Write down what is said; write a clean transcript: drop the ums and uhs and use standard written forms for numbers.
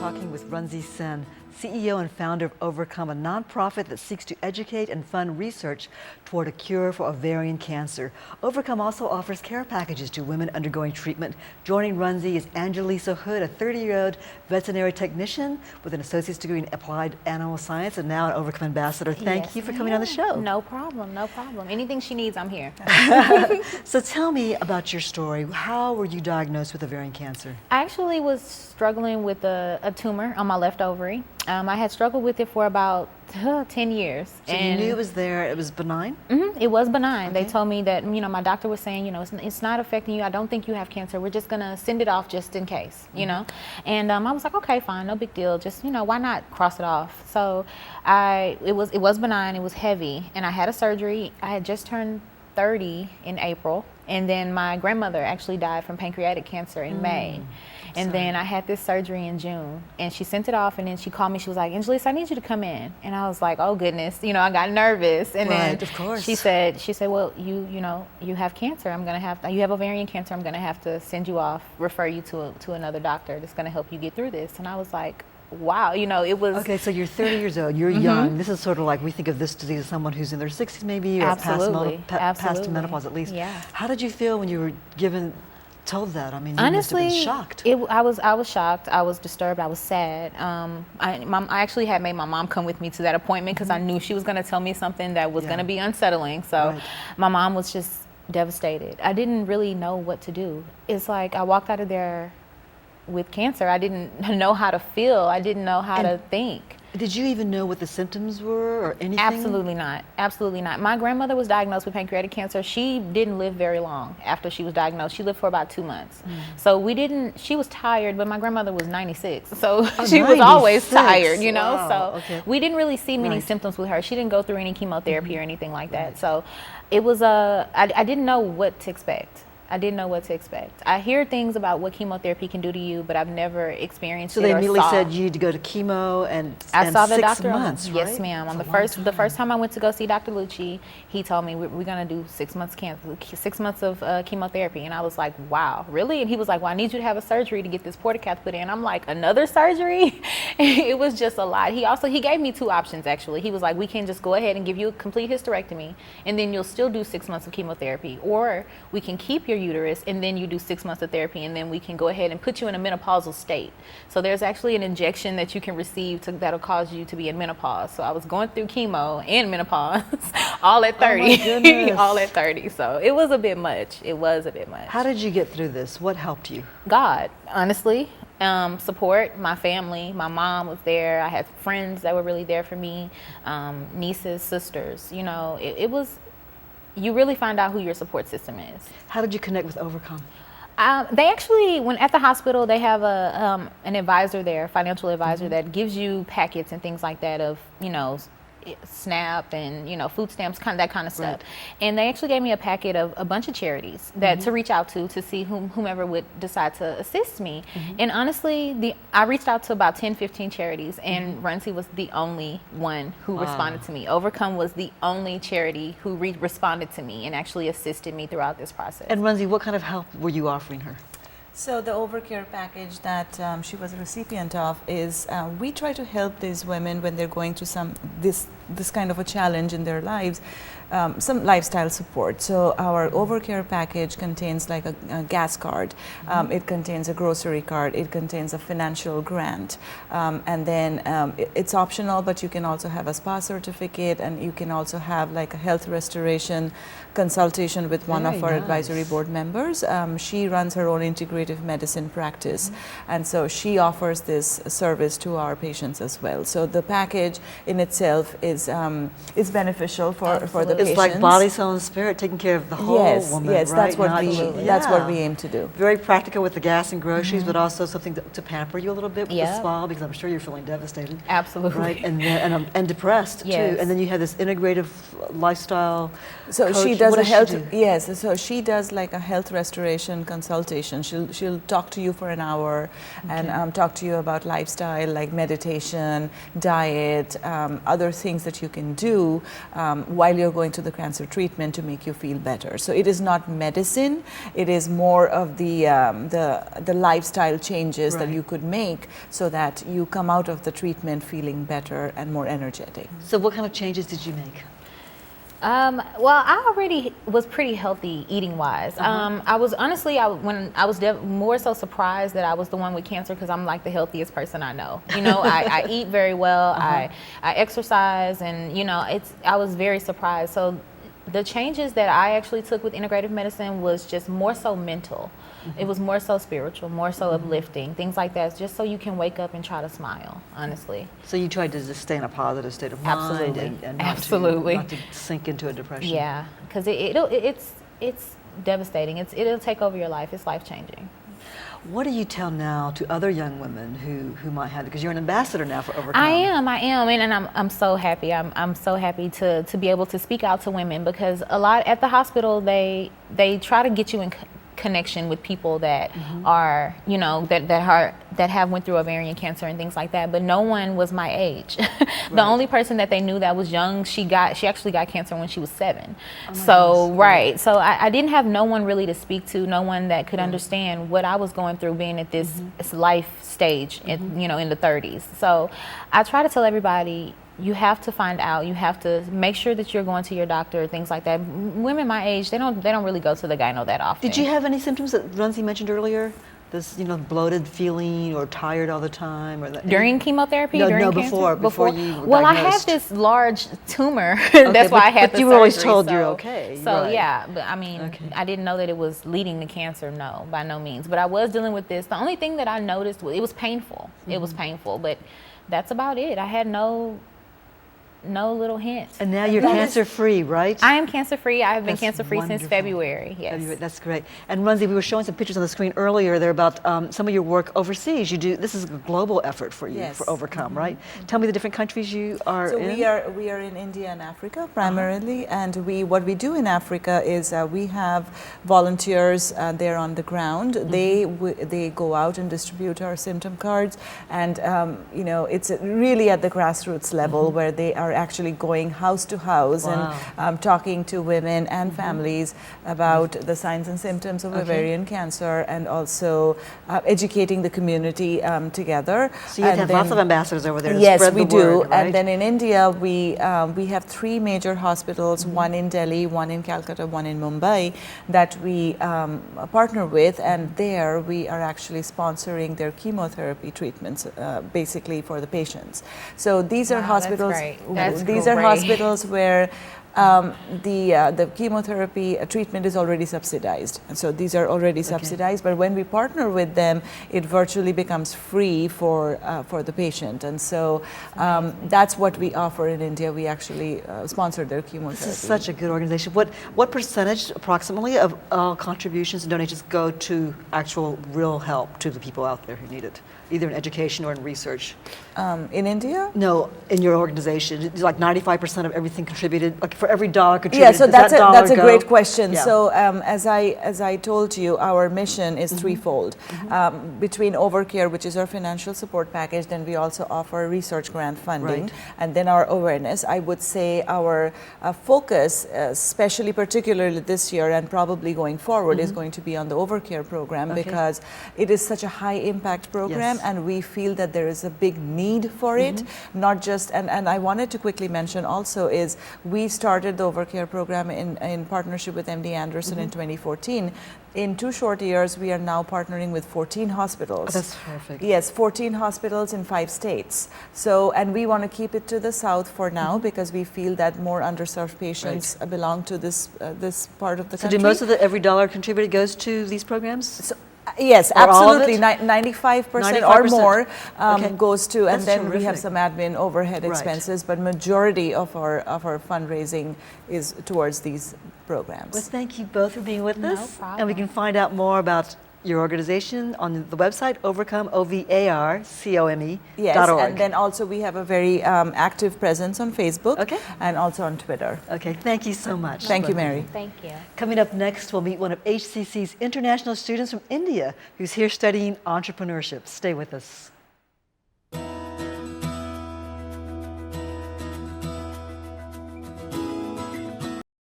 talking with Runsi, CEO and founder of Ovarcome, a nonprofit that seeks to educate and fund research toward a cure for ovarian cancer. Ovarcome also offers care packages to women undergoing treatment. Joining Runsi is Angelisa, a 30-year-old veterinary technician with an associate's degree in applied animal science and now an Ovarcome ambassador. Thank you for coming on the show. No problem, no problem. Anything she needs, I'm here. So tell me about your story. How were you diagnosed with ovarian cancer? I actually was struggling with a tumor on my left ovary. I had struggled with it for about 10 years. So and you knew it was there, it was benign? Mm-hmm, it was benign. Okay. They told me that, my doctor was saying, it's not affecting you. I don't think you have cancer. We're just gonna send it off just in case, And I was like, okay, fine, no big deal. Just, why not cross it off? So it was benign, it was heavy, and I had a surgery. I had just turned 30 in April, and then my grandmother actually died from pancreatic cancer in May. And then I had this surgery in June, and she sent it off, and then she called me. She was like, Angelisa, I need you to come in. And I was like, oh goodness, I got nervous. And right, then of course. she said, well, you have cancer. You have ovarian cancer. I'm gonna have to send you off, refer you to another doctor that's gonna help you get through this. And I was like, wow, it was. Okay, so you're 30 years old, you're young. This is sort of like we think of this disease as someone who's in their 60s maybe, or Absolutely. past menopause at least. Yeah. How did you feel when you were told that? I mean, you honestly, must have been shocked. I was shocked. I was disturbed. I was sad. I actually had made my mom come with me to that appointment because I knew she was going to tell me something that was going to be unsettling. So my mom was just devastated. I didn't really know what to do. It's like I walked out of there with cancer. I didn't know how to feel. I didn't know how to think. Did you even know what the symptoms were or anything? Absolutely not. Absolutely not. My grandmother was diagnosed with pancreatic cancer. She didn't live very long after she was diagnosed. She lived for about 2 months. So she was tired, but my grandmother was 96. So she was always tired, Wow. So we didn't really see many symptoms with her. She didn't go through any chemotherapy or anything like that. So it was I didn't know what to expect. I didn't know what to expect. I hear things about what chemotherapy can do to you, but I've never experienced it. So they immediately said you need to go to chemo and I saw the 6 doctor. months, right? Yes, ma'am. On the first time I went to go see Dr. Lucci, he told me we're gonna do 6 months 6 months of chemotherapy, and I was like, wow, really? And he was like, well, I need you to have a surgery to get this portacath put in. I'm like, another surgery? It was just a lot. He gave me 2 options actually. He was like, we can just go ahead and give you a complete hysterectomy, and then you'll still do 6 months of chemotherapy, or we can keep your uterus and then you do 6 months of therapy, and then we can go ahead and put you in a menopausal state. So there's actually an injection that you can receive that'll cause you to be in menopause. So I was going through chemo and menopause all at 30. Oh my goodness. All at 30. So it was a bit much. It was a bit much. How did you get through this? What helped you? God, honestly. Support, my family, my mom was there. I had friends that were really there for me, nieces, sisters. It was, you really find out who your support system is. How did you connect with Ovarcome? They actually, when at the hospital, they have an advisor there, financial advisor, that gives you packets and things like that of, SNAP and food stamps, that kind of stuff. And they actually gave me a packet of a bunch of charities that to reach out to see whomever would decide to assist me. And honestly, I reached out to about 10, 15 charities, and Runsi was the only one who responded to me. Ovarcome was the only charity who responded to me and actually assisted me throughout this process. And Runsi, what kind of help were you offering her? So the Overcare package that she was a recipient of is we try to help these women when they're going through this kind of a challenge in their lives, some lifestyle support. So our Overcare package contains like a gas card, it contains a grocery card, it contains a financial grant, and then it's optional, but you can also have a spa certificate, and you can also have like a health restoration consultation with one of our advisory board members. She runs her own integrative medicine practice, and so she offers this service to our patients as well. So the package in itself is beneficial for the patients. It's like body, soul, and spirit, taking care of the whole woman. Yes, right? that's what we aim to do. Very practical with the gas and groceries, but also something to pamper you a little bit with the spa, because I'm sure you're feeling devastated. Absolutely. Right, and depressed too. And then you have this integrative lifestyle. So coach. she does what a health. She do? Yes, so she does like a health restoration consultation. She'll talk to you for an hour and talk to you about lifestyle, like meditation, diet, other things that you can do while you're going through the cancer treatment to make you feel better. So it is not medicine, it is more of the lifestyle changes that you could make so that you come out of the treatment feeling better and more energetic. So what kind of changes did you make? Well, I already was pretty healthy eating wise. I was honestly, more so surprised that I was the one with cancer because I'm like the healthiest person I know. You know, I eat very well, I exercise, and you know, I was very surprised. So the changes that I actually took with integrative medicine was just more so mental. It was more so spiritual, more so uplifting, things like that, just so you can wake up and try to smile, honestly. So you tried to just stay in a positive state of mind. Absolutely. And not to sink into a depression. Yeah, because it's devastating. It'll take over your life. It's life-changing. What do you tell now to other young women who might have it? Because you're an ambassador now for Ovarcome. I am, and I'm so happy. I'm so happy to be able to speak out to women, because a lot at the hospital they try to get you in connection with people that are, you know, that have went through ovarian cancer and things like that, but no one was my age. The only person that they knew that was young, she actually got cancer when she was 7. So so I didn't have no one really to speak to, no one that could understand what I was going through being at this life stage, you know, in the 30s. So I try to tell everybody, you have to find out, you have to make sure that you're going to your doctor, things like that. Women my age, they don't really go to the gyno that often. Did you have any symptoms that Runsi mentioned earlier? This, you know, bloated feeling or tired all the time, or that during chemotherapy? No, during no, cancer? before you were Well, diagnosed. I had this large tumor. That's why I had the you were always surgery, told you're okay. So yeah, but I mean, I didn't know that it was leading to cancer. No, by no means. But I was dealing with this. The only thing that I noticed was it was painful. It was painful, but that's about it. I had no little hints. And now you're cancer-free, right? I am cancer-free. I have been That's cancer-free since wonderful. February. Yes. That's great. And Runsi, we were showing some pictures on the screen earlier there about some of your work overseas. You do, this is a global effort for you, for Ovarcome, right? Tell me the different countries you are in. So we are in India and Africa primarily, and what we do in Africa is we have volunteers there on the ground. They go out and distribute our symptom cards, and you know, it's really at the grassroots level where they are actually going house to house and talking to women and families about the signs and symptoms of ovarian cancer, and also educating the community together. So you have lots of ambassadors over there to yes, spread we the do. word, right? And then in India, we have 3 major hospitals, one in Delhi, one in Calcutta, one in Mumbai, that we partner with, and there we are actually sponsoring their chemotherapy treatments, basically for the patients. So these are hospitals. These are hospitals where the chemotherapy treatment is already subsidized. And so these are already subsidized, but when we partner with them, it virtually becomes free for the patient. And so that's what we offer in India. We actually sponsor their chemotherapy. This is such a good organization. What percentage approximately of all contributions and donations go to actual real help to the people out there who need it, either in education or in research? In India? No, in your organization. It's like 95% of everything contributed, like for every dollar contributed. Yeah, so that's a great question. Yeah. So as I told you, our mission is threefold. Between Overcare, which is our financial support package, then we also offer research grant funding, and then our awareness. I would say our focus, especially particularly this year and probably going forward, is going to be on the Overcare program, because it is such a high impact program, and we feel that there is a big need for it. Not just, and I wanted to quickly mention also is we started the Overcare program in partnership with MD Anderson in 2014. In 2 short years, we are now partnering with 14 hospitals. Oh, that's perfect. Yes, 14 hospitals in 5 states. So, and we want to keep it to the south for now, because we feel that more underserved patients belong to this part of the country. So do most of every dollar contributed goes to these programs? So, yes, or absolutely. 95% or more goes to, and That's then terrific. we have some admin overhead expenses, but majority of our fundraising is towards these programs. Well, thank you both for being with us. problem. And we can find out more about your organization on the website, Ovarcome, Ovarcome.org. Yes, and then also we have a very active presence on Facebook and also on Twitter. Okay, thank you so much. Thank you, Mary. Thank you. Coming up next, we'll meet one of HCC's international students from India who's here studying entrepreneurship. Stay with us.